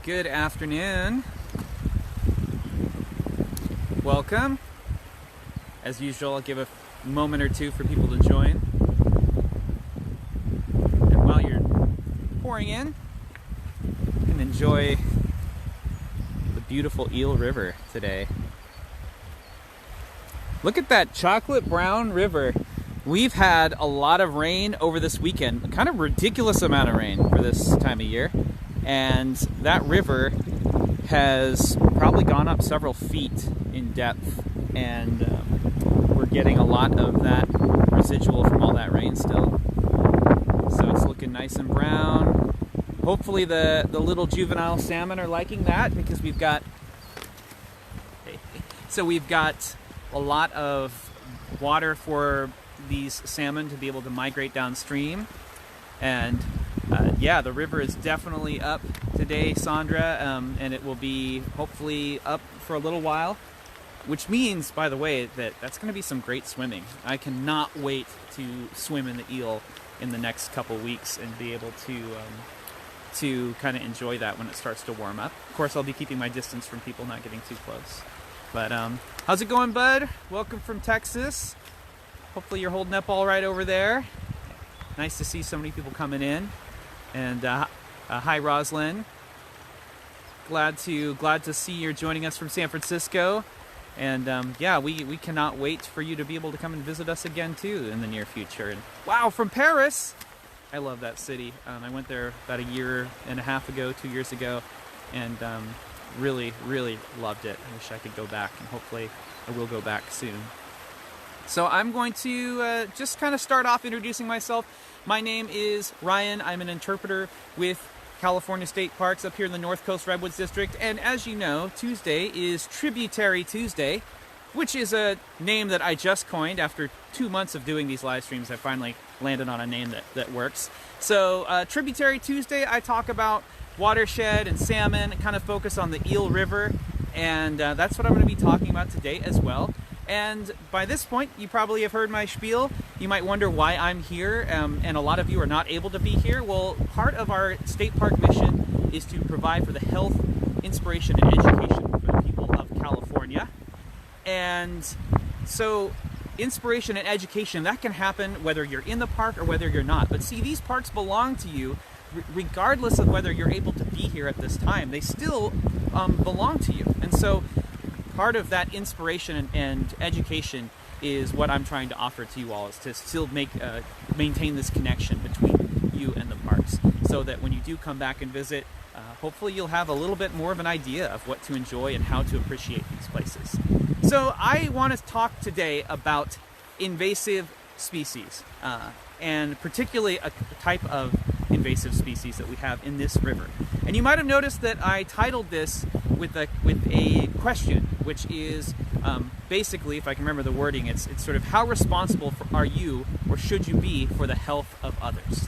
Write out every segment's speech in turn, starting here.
Good afternoon. Welcome. As usual, I'll give a moment or two for people to join. And while you're pouring in, you can enjoy the beautiful Eel River today. Look at that chocolate brown river. We've had a lot of rain over this weekend, kind of ridiculous amount of rain for this time of year. And that river has probably gone up several feet in depth, and we're getting a lot of that residual from all that rain still. So it's looking nice and brown. Hopefully the little juvenile salmon are liking that, because we've got a lot of water for these salmon to be able to migrate downstream. And yeah, the river is definitely up today, Sandra, and it will be hopefully up for a little while, which means, by the way, that's going to be some great swimming. I cannot wait to swim in the eel in the next couple weeks and be able to kind of enjoy that when it starts to warm up. Of course, I'll be keeping my distance from people, not getting too close. But how's it going, bud? Welcome from Texas. Hopefully you're holding up all right over there. Nice to see so many people coming in. And hi, Roslyn. Glad to see you're joining us from San Francisco. And yeah, we cannot wait for you to be able to come and visit us again too in the near future. And wow, from Paris! I love that city. I went there about 1.5 years, 2 years ago, and really, really loved it. I wish I could go back, and hopefully I will go back soon. So I'm going to just kind of start off introducing myself. My name is Ryan. I'm an interpreter with California State Parks up here in the North Coast Redwoods District. And as you know, Tuesday is Tributary Tuesday, which is a name that I just coined. After 2 months of doing these live streams, I finally landed on a name that works. So Tributary Tuesday, I talk about watershed and salmon, and kind of focus on the Eel River. And that's what I'm going to be talking about today as well. And by this point, you probably have heard my spiel. You might wonder why I'm here, and a lot of you are not able to be here. Well, part of our state park mission is to provide for the health, inspiration, and education for the people of California. And so inspiration and education, that can happen whether you're in the park or whether you're not. But see, these parks belong to you regardless of whether you're able to be here at this time. They still belong to you. And so part of that inspiration and education is what I'm trying to offer to you all, is to still maintain this connection between you and the parks, so that when you do come back and visit, hopefully you'll have a little bit more of an idea of what to enjoy and how to appreciate these places. So I want to talk today about invasive species, and particularly a type of invasive species that we have in this river. And you might have noticed that I titled this with a question, which is basically, if I can remember the wording, it's sort of how responsible are you, or should you be, for the health of others?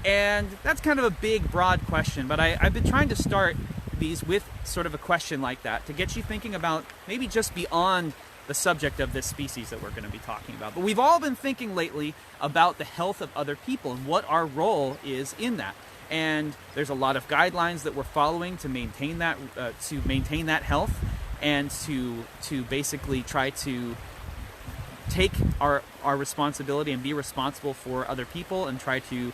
And that's kind of a big, broad question, but I've been trying to start these with sort of a question like that to get you thinking about maybe just beyond the subject of this species that we're going to be talking about. But we've all been thinking lately about the health of other people and what our role is in that. And there's a lot of guidelines that we're following to maintain that health, and to basically try to take our responsibility and be responsible for other people, and try to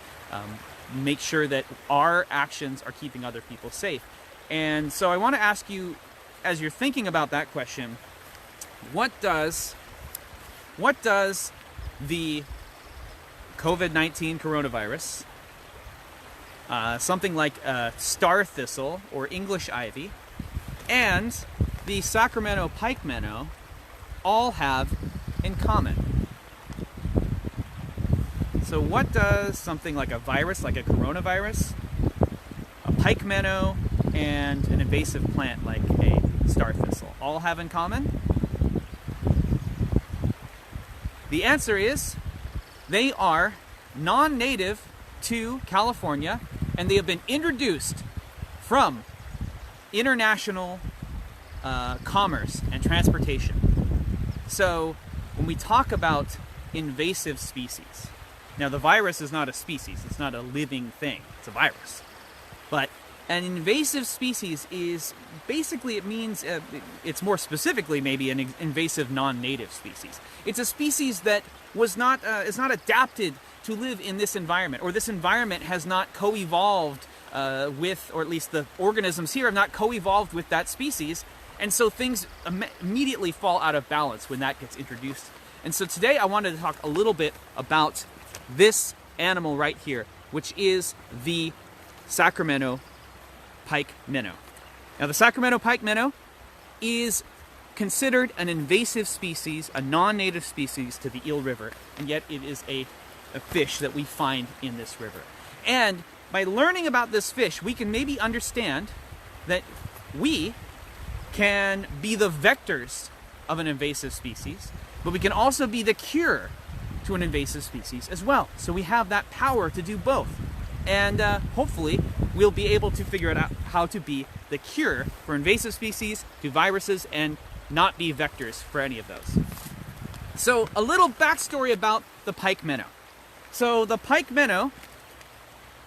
make sure that our actions are keeping other people safe. And so I want to ask you, as you're thinking about that question, what does the COVID-19 coronavirus, something like star thistle or English ivy, and the Sacramento pikeminnow all have in common? So what does something like a virus, like a coronavirus, a pikeminnow, and an invasive plant like a star thistle all have in common? The answer is they are non-native to California, and they have been introduced from international commerce and transportation. So when we talk about invasive species, now the virus is not a species, it's not a living thing, it's a virus. But An invasive species is basically, it means, it's more specifically maybe an invasive non-native species. It's a species that is not adapted to live in this environment, or this environment has not co-evolved with, or at least the organisms here have not co-evolved with that species, and so things immediately fall out of balance when that gets introduced. And so today I wanted to talk a little bit about this animal right here, which is the Sacramento pike minnow. Now the Sacramento pike minnow is considered an invasive species, a non-native species to the Eel River, and yet it is a fish that we find in this river. And by learning about this fish, we can maybe understand that we can be the vectors of an invasive species, but we can also be the cure to an invasive species as well. So we have that power to do both. And hopefully we'll be able to figure out how to be the cure for invasive species, to viruses, and not be vectors for any of those. So a little backstory about the pike minnow. So the pike minnow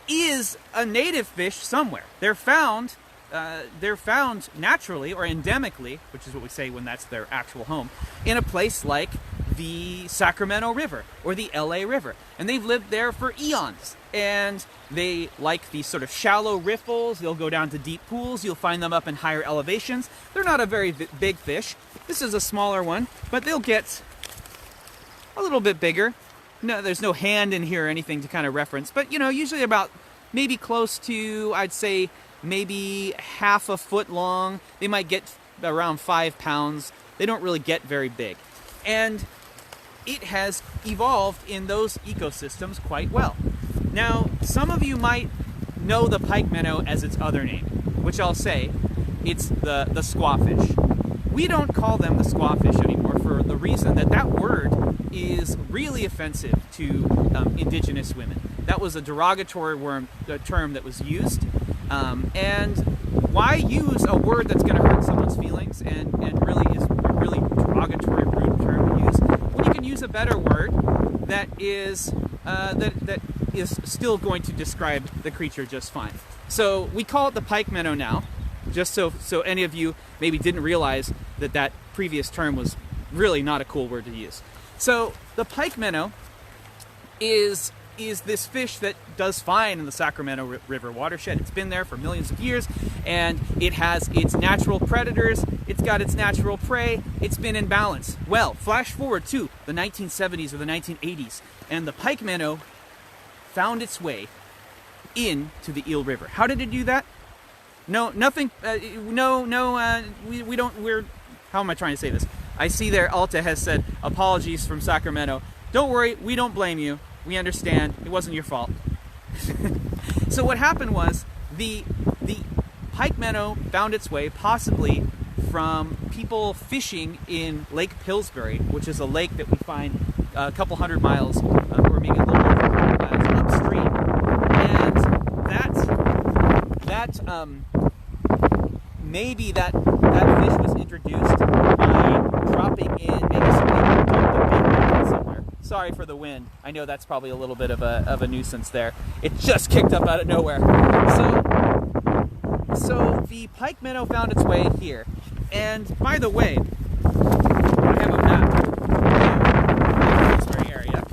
is a native fish somewhere. They're found naturally or endemically, which is what we say when that's their actual home, in a place like the Sacramento River or the LA River. And they've lived there for eons. And they like these sort of shallow riffles. They'll go down to deep pools. You'll find them up in higher elevations. They're not a very big fish. This is a smaller one, but they'll get a little bit bigger. No, there's no hand in here or anything to kind of reference, but usually about maybe close to, I'd say, maybe half a foot long. They might get around 5 pounds. They don't really get very big. And it has evolved in those ecosystems quite well. Now, some of you might know the pike minnow as its other name, which I'll say, it's the squawfish. We don't call them the squawfish anymore for the reason that that word is really offensive to Indigenous women. That was a derogatory term that was used. And why use a word that's going to hurt someone's feelings and really is a really derogatory, rude term to use, when you can use a better word that is that is still going to describe the creature just fine. So we call it the pike minnow now, just so any of you maybe didn't realize that that previous term was really not a cool word to use. So the pike minnow is this fish that does fine in the Sacramento River watershed. It's been there for millions of years, and it has its natural predators, it's got its natural prey, it's been in balance. Well, flash forward to the 1970s or the 1980s, and the pike minnow found its way into the Eel River. How did it do that? No, nothing, we don't, how am I trying to say this? I see there Alta has said, apologies from Sacramento. Don't worry, we don't blame you. We understand. It wasn't your fault. So what happened was the pike minnow found its way possibly from people fishing in Lake Pillsbury, which is a lake that we find a couple hundred miles, or maybe a little over 100 miles upstream. And maybe that fish was introduced by dropping in, maybe somebody dumped a big one somewhere. Sorry for the wind. I know that's probably a little bit of a nuisance there. It just kicked up out of nowhere. So the pike minnow found its way here. And by the way, I have a map of the Pillsbury area.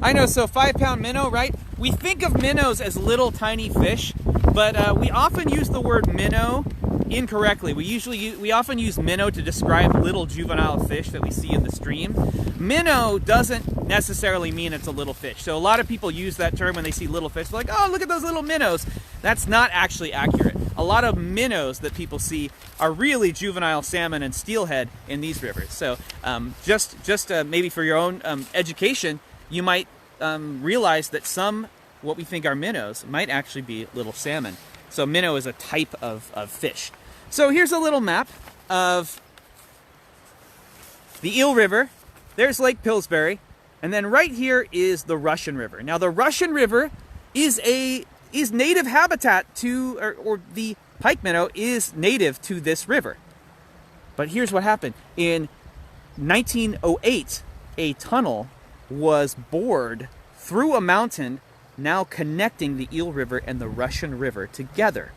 I know, so 5-pound minnow, right? We think of minnows as little tiny fish, but we often use the word minnow incorrectly. We often use minnow to describe little juvenile fish that we see in the stream. Minnow doesn't necessarily mean it's a little fish. So a lot of people use that term when they see little fish. They're like, oh, look at those little minnows. That's not actually accurate. A lot of minnows that people see are really juvenile salmon and steelhead in these rivers. So just maybe for your own education, you might realize that some what we think are minnows might actually be little salmon. So minnow is a type of fish. So here's a little map of the Eel River. There's Lake Pillsbury. And then right here is the Russian River. Now the Russian River is native habitat to, or the pike minnow is native to this river. But here's what happened. In 1908, a tunnel was bored through a mountain now connecting the Eel River and the Russian River together.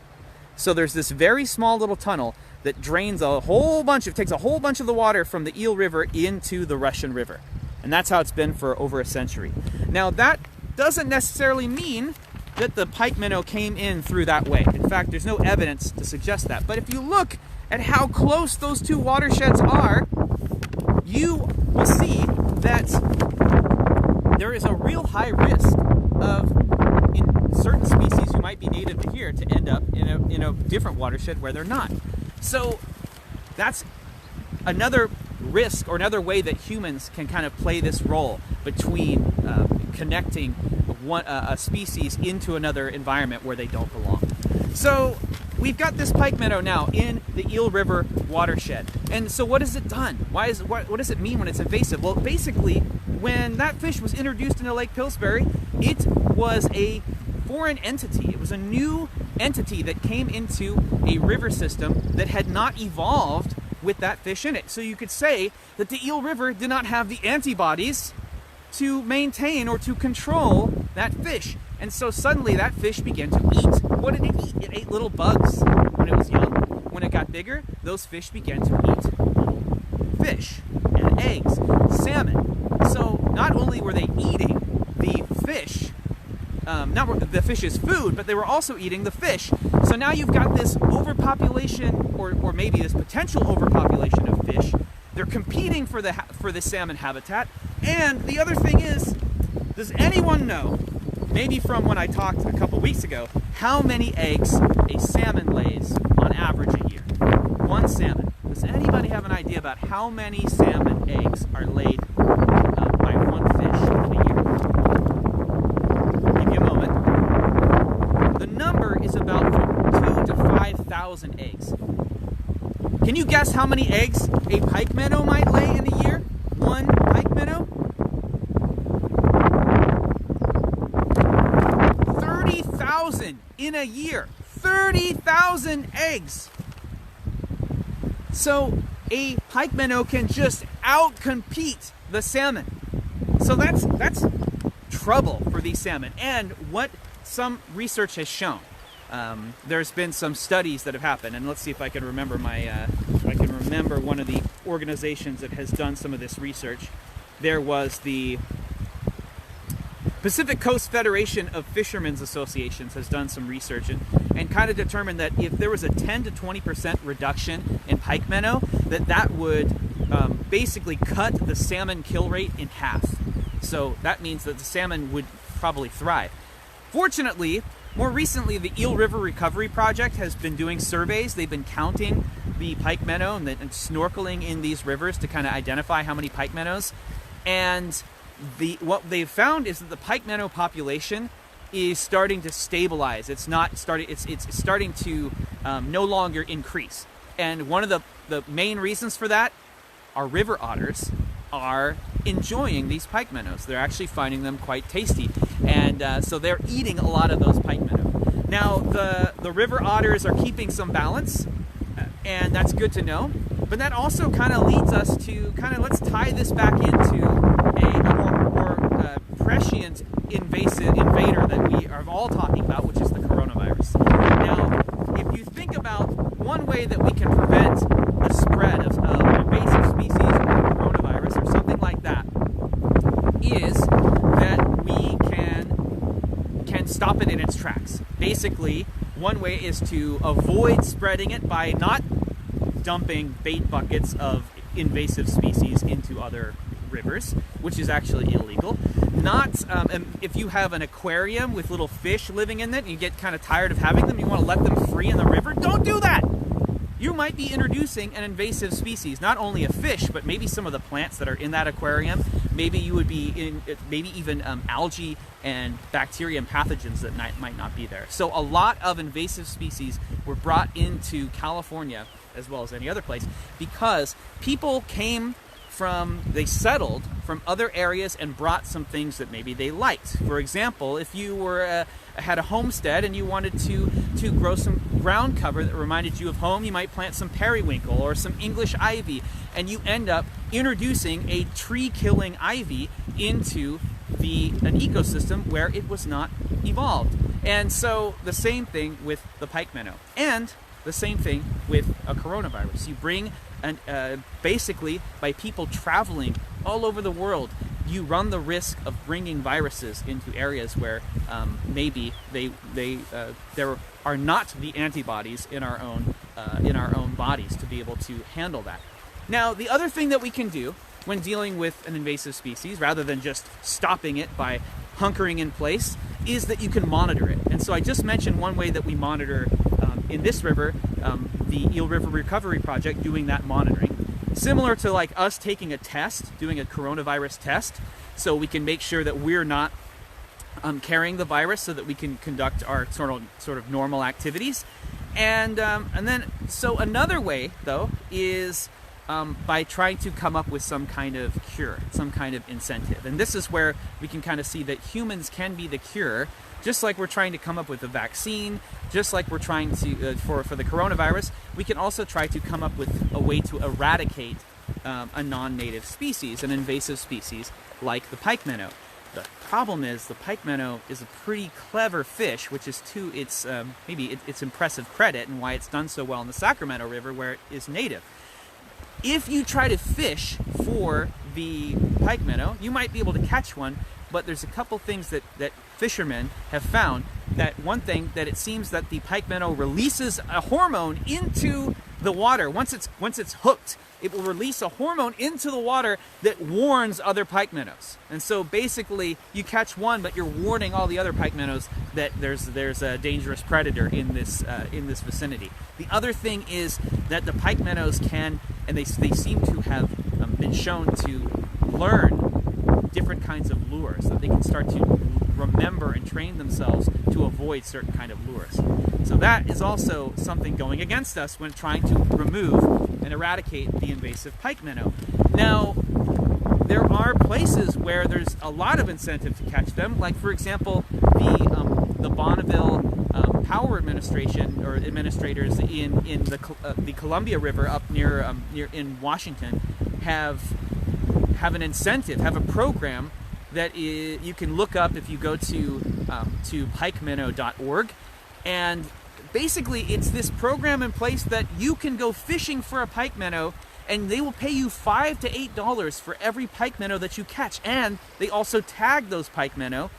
So there's this very small little tunnel that drains takes a whole bunch of the water from the Eel River into the Russian River. And that's how it's been for over a century. Now that doesn't necessarily mean that the pike minnow came in through that way. In fact, there's no evidence to suggest that. But if you look at how close those two watersheds are, you will see that there is a real high risk of, in certain species who might be native to here, to end up in a different watershed where they're not. So that's another risk, or another way that humans can kind of play this role between connecting a species into another environment where they don't belong. So we've got this pike minnow now in the Eel River watershed. And so what has it done? What does it mean when it's invasive? Well, basically, when that fish was introduced into Lake Pillsbury, it was a foreign entity. It was a new entity that came into a river system that had not evolved with that fish in it. So you could say that the Eel River did not have the antibodies to maintain or to control that fish. And so suddenly that fish began to eat. What did it eat? It ate little bugs when it was young. When it got bigger, those fish began to eat fish and eggs, salmon. So not only were they eating the fish, not the fish's food, but they were also eating the fish. So now you've got this overpopulation, or maybe this potential overpopulation of fish. They're competing for the salmon habitat. And the other thing is, does anyone know, maybe from when I talked a couple weeks ago, how many eggs a salmon lays on average a year? One salmon. Does anybody have an idea about how many salmon eggs are laid by one fish in a year? I'll give you a moment. The number is about 2,000 to 5,000 eggs. Can you guess how many eggs a pike minnow might lay in a year? One pike minnow? 30,000 in a year. 30,000 eggs. So a pike minnow can just outcompete the salmon. So that's trouble for these salmon. And what some research has shown, there's been some studies that have happened, and let's see if I can remember one of the organizations that has done some of this research. There was the Pacific Coast Federation of Fishermen's Associations has done some research and kind of determined that if there was a 10 to 20% reduction in pike minnow, that would basically cut the salmon kill rate in half. So that means that the salmon would probably thrive. Fortunately, more recently, the Eel River Recovery Project has been doing surveys. They've been counting the pike minnow and snorkeling in these rivers to kind of identify how many pike minnows. And what they've found is that the pike minnow population is starting to stabilize. It's starting to no longer increase. And one of the main reasons for that are river otters are enjoying these pike minnows. They're actually finding them quite tasty. And so they're eating a lot of those pike minnow. Now, the river otters are keeping some balance, and that's good to know. But that also kind of leads us to let's tie this back into a more prescient invasive invader that we are all talking about, which is the coronavirus. Now, if you think about one way that we can prevent the spread of invasive species or coronavirus or something like that, is that we can stop it in its tracks. Basically, one way is to avoid spreading it by not dumping bait buckets of invasive species into other rivers, which is actually illegal. If you have an aquarium with little fish living in it and you get kind of tired of having them, you want to let them free in the river, don't do that! You might be introducing an invasive species, not only a fish, but maybe some of the plants that are in that aquarium. Maybe you would be maybe even algae and bacteria and pathogens that might not be there. So a lot of invasive species were brought into California, as well as any other place, because people came they settled from other areas and brought some things that maybe they liked. For example, if you were had a homestead and you wanted to grow some ground cover that reminded you of home, you might plant some periwinkle or some English ivy, and you end up introducing a tree-killing ivy into an ecosystem where it was not evolved. And so the same thing with the pikeminnow, and the same thing with a coronavirus. You bring, basically, by people traveling all over the world, you run the risk of bringing viruses into areas where maybe there are not the antibodies in our own bodies to be able to handle that. Now, the other thing that we can do when dealing with an invasive species, rather than just stopping it by hunkering in place, is that you can monitor it. And so I just mentioned one way that we monitor in this river, the Eel River Recovery Project, doing that monitoring. Similar to like us taking a test, doing a coronavirus test, so we can make sure that we're not carrying the virus, so that we can conduct our sort of normal activities. And then, so another way though is by trying to come up with some kind of cure, some kind of incentive. And this is where we can kind of see that humans can be the cure, just like we're trying to come up with a vaccine, just like we're trying to, for the coronavirus, we can also try to come up with a way to eradicate a non-native species, an invasive species like the pikeminnow. The problem is the pikeminnow is a pretty clever fish, which is to its, maybe its impressive credit and why it's done so well in the Sacramento River where it is native. If you try to fish for the pikeminnow, you might be able to catch one, but there's a couple things that fishermen have found. That one thing, that it seems that the pikeminnow releases a hormone into the water. Once it's hooked, it will release a hormone into the water that warns other pikeminnows. And so basically, you catch one, but you're warning all the other pikeminnows that there's a dangerous predator in this vicinity. The other thing is that the pikeminnows can, and they seem to have been shown to learn different kinds of lures, that they can start to remember and train themselves to avoid certain kind of lures. So that is also something going against us when trying to remove and eradicate the invasive pikeminnow. Now, there are places where there's a lot of incentive to catch them, like for example, the Bonneville Power Administration or administrators in the Columbia River up near in Washington have an incentive, have a program that you can look up if you go to pikeminnow.org, and basically it's this program in place that you can go fishing for a pikeminnow, and they will pay you $5 to $8 for every pikeminnow that you catch, and they also tag those pikeminnow.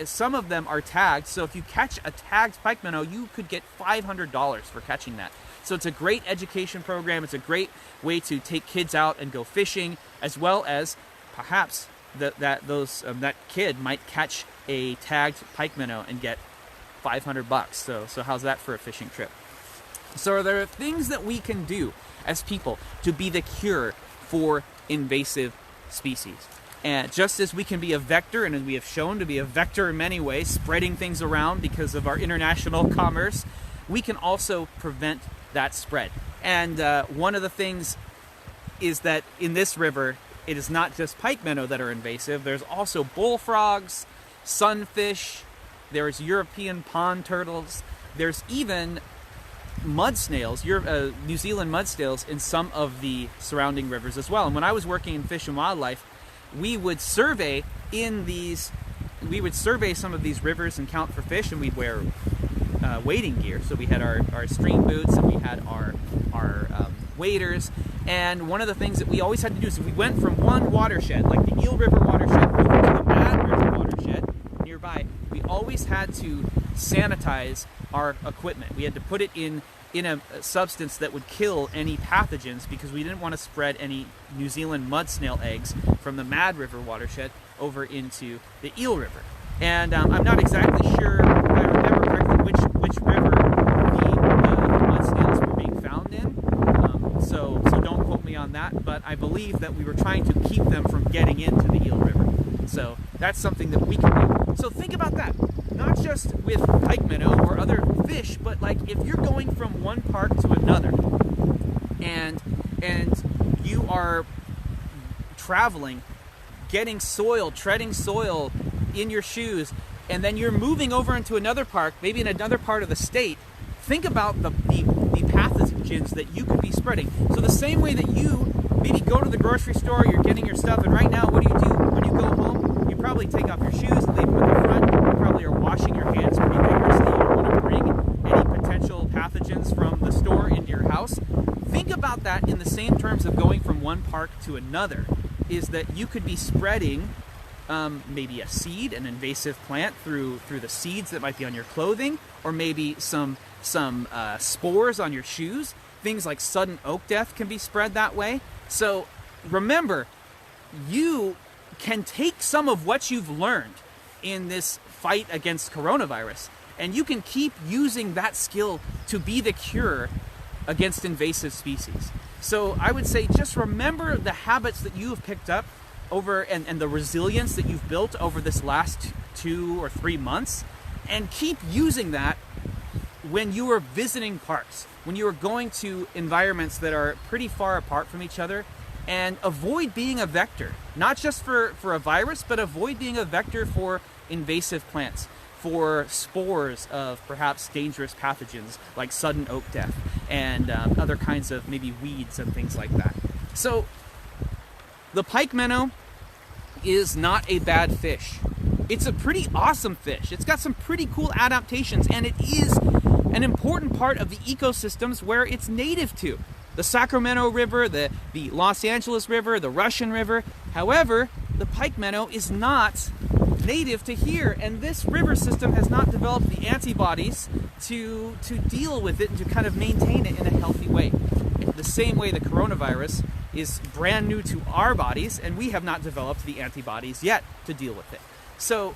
Some of them are tagged, so if you catch a tagged pikeminnow, you could get $500 for catching that. So it's a great education program. It's a great way to take kids out and go fishing, as well as perhaps that kid might catch a tagged pikeminnow and get $500. So how's that for a fishing trip? So there are things that we can do as people to be the cure for invasive species. And just as we can be a vector, and as we have shown to be a vector in many ways, spreading things around because of our international commerce, we can also prevent that spread. And one of the things is that in this river, it is not just pikeminnow that are invasive. There's also bullfrogs, sunfish, there's European pond turtles, there's even mud snails, New Zealand mud snails in some of the surrounding rivers as well. And when I was working in Fish and Wildlife, we would survey some of these rivers and count for fish, and we'd wear wading gear. So we had our stream boots, and we had our waders. And one of the things that we always had to do is if we went from one watershed, like the Eel River watershed, over to the Mad River watershed nearby, we always had to sanitize our equipment. We had to put it in a substance that would kill any pathogens, because we didn't want to spread any New Zealand mud snail eggs from the Mad River watershed over into the Eel River. And I'm not exactly sure, if I remember correctly, which river the mud snails were being found in. So don't quote me on that, but I believe that we were trying to keep them from getting into the Eel River. So that's something that we can do. So think about that. Not just with pikeminnow or other fish, but like if you're going from one park to another, and you are traveling, getting soil, treading soil in your shoes, and then you're moving over into another park, maybe in another part of the state, think about the pathogens that you could be spreading. So the same way that you maybe go to the grocery store, you're getting your stuff, and right now, what do? When you go home, you probably take off your shoes and leave them at the front. You probably are washing your hands pretty vigorously. You don't want to bring any potential pathogens from the store into your house. Think about that in the same terms of going from one park to another, is that you could be spreading maybe a seed, an invasive plant, through the seeds that might be on your clothing, or maybe some spores on your shoes. Things like sudden oak death can be spread that way. So remember, you can take some of what you've learned in this fight against coronavirus, and you can keep using that skill to be the cure against invasive species. So I would say just remember the habits that you have picked up over and the resilience that you've built over this last 2 or 3 months, and keep using that when you are visiting parks, when you are going to environments that are pretty far apart from each other, and avoid being a vector, not just for a virus, but avoid being a vector for invasive plants, for spores of perhaps dangerous pathogens like sudden oak death and other kinds of maybe weeds and things like that. So the pikeminnow is not a bad fish. It's a pretty awesome fish. It's got some pretty cool adaptations, and it is an important part of the ecosystems where it's native to. The Sacramento River, the Los Angeles River, the Russian River. However, the pikeminnow is not native to here, and this river system has not developed the antibodies to deal with it and to kind of maintain it in a healthy way. The same way the coronavirus is brand new to our bodies, and we have not developed the antibodies yet to deal with it. So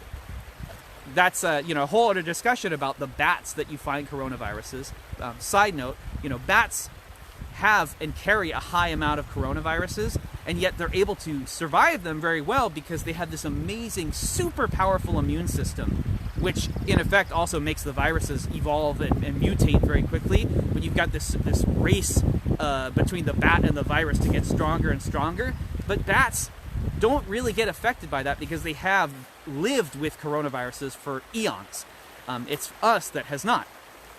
that's a whole other discussion about the bats that you find coronaviruses. Side note, bats have and carry a high amount of coronaviruses, and yet they're able to survive them very well because they have this amazing, super powerful immune system, which in effect also makes the viruses evolve and mutate very quickly. But you've got this race between the bat and the virus to get stronger and stronger. But bats don't really get affected by that because they have lived with coronaviruses for eons. It's us that has not.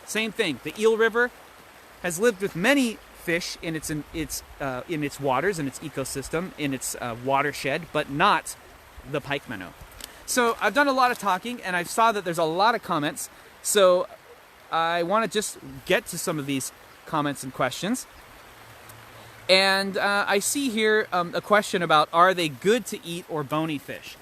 Same thing. The Eel River has lived with many fish in its waters, in its ecosystem, in its watershed, but not the pikeminnow. So I've done a lot of talking, and I saw that there's a lot of comments. So I want to just get to some of these comments and questions. And I see here a question about, are they good to eat or bony fish?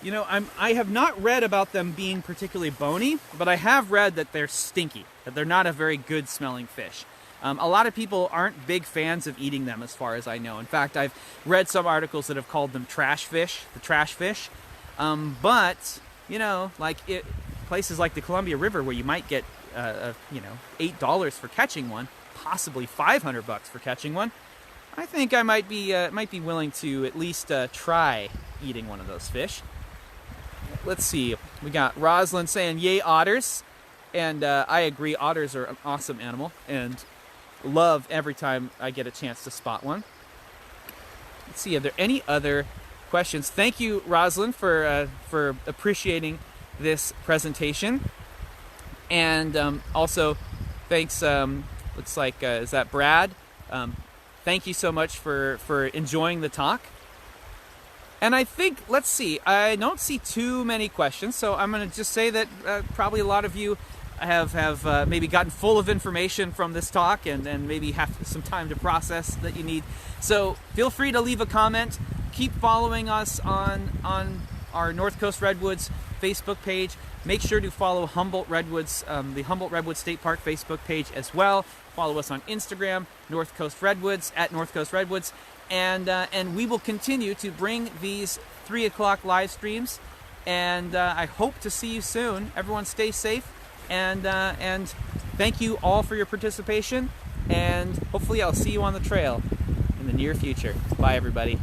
I have not read about them being particularly bony, but I have read that they're stinky, that they're not a very good smelling fish. A lot of people aren't big fans of eating them, as far as I know. In fact, I've read some articles that have called them trash fish, the trash fish. But, places like the Columbia River where you might get, $8 for catching one, possibly $500 for catching one, I think I might be willing to at least try eating one of those fish. Let's see. We got Rosalind saying, yay, otters. And I agree, otters are an awesome animal, and love every time I get a chance to spot one. Let's see, are there any other questions? Thank you, Rosalind, for appreciating this presentation. And also, thanks, looks like, is that Brad? Thank you so much for enjoying the talk. And I think, let's see, I don't see too many questions, so I'm going to just say that probably a lot of you have maybe gotten full of information from this talk and maybe have some time to process that you need. So feel free to leave a comment. Keep following us on our North Coast Redwoods Facebook page. Make sure to follow Humboldt Redwoods, the Humboldt Redwood State Park Facebook page as well. Follow us on Instagram, North Coast Redwoods, at North Coast Redwoods. And we will continue to bring these 3 o'clock live streams. And I hope to see you soon. Everyone stay safe. And thank you all for your participation. And hopefully I'll see you on the trail in the near future. Bye, everybody.